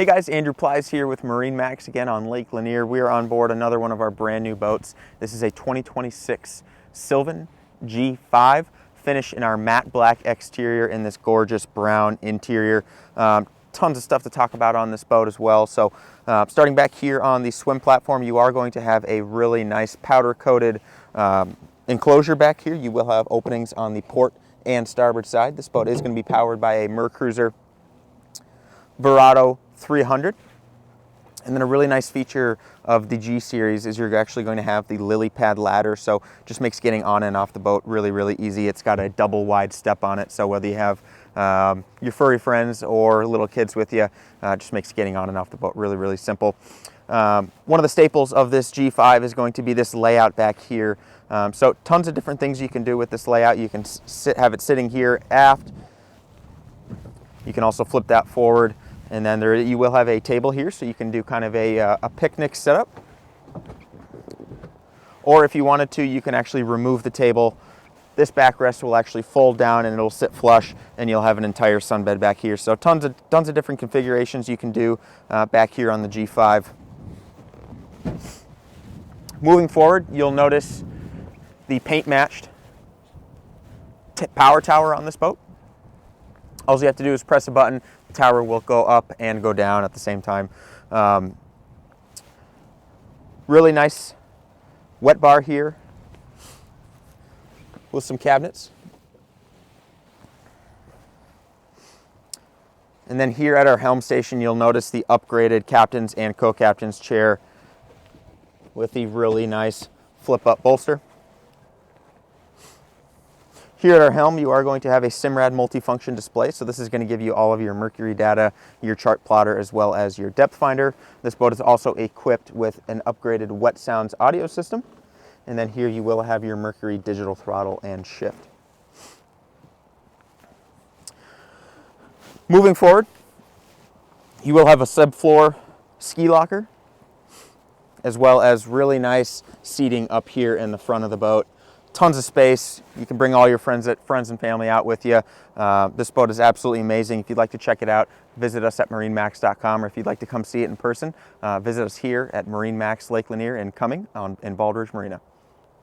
Hey guys, Andrew Plies here with MarineMax again on Lake Lanier. We are on board another one of our brand new boats. This is a 2026 Sylvan G-5, finished in our matte black exterior in this gorgeous brown interior. Tons of stuff to talk about on this boat as well. So starting back here on the swim platform, you are going to have a really nice powder coated enclosure back here. You will have openings on the port and starboard side. This boat is going to be powered by a Mercruiser Verado 300. And then a really nice feature of the G series is you're actually going to have the lily pad ladder, so just makes getting on and off the boat really easy. It's got a double wide step on it, so whether you have your furry friends or little kids with you, just makes getting on and off the boat really simple. One of the staples of this G5 is going to be this layout back here. So tons of different things you can do with this layout. You can have it sitting here aft. You can also flip that forward. And then you will have a table here, so you can do kind of a picnic setup. Or if you wanted to, you can actually remove the table. This backrest will actually fold down and it'll sit flush, and you'll have an entire sunbed back here. So tons of different configurations you can do back here on the G5. Moving forward, you'll notice the paint matched power tower on this boat. All you have to do is press a button. The tower will go up and go down at the same time. Really nice wet bar here with some cabinets. And then here at our helm station, you'll notice the upgraded captain's and co-captain's chair with the really nice flip-up bolster. Here at our helm, you are going to have a Simrad multifunction display. So this is going to give you all of your mercury data, your chart plotter, as well as your depth finder. This boat is also equipped with an upgraded Wet Sounds audio system. And then here you will have your mercury digital throttle and shift. Moving forward, you will have a subfloor ski locker, as well as really nice seating up here in the front of the boat. Tons of space. You can bring all your friends and family out with you. This boat is absolutely amazing. If you'd like to check it out, visit us at MarineMax.com, or if you'd like to come see it in person, visit us here at MarineMax Lake Lanier in Cumming in Baldridge Marina.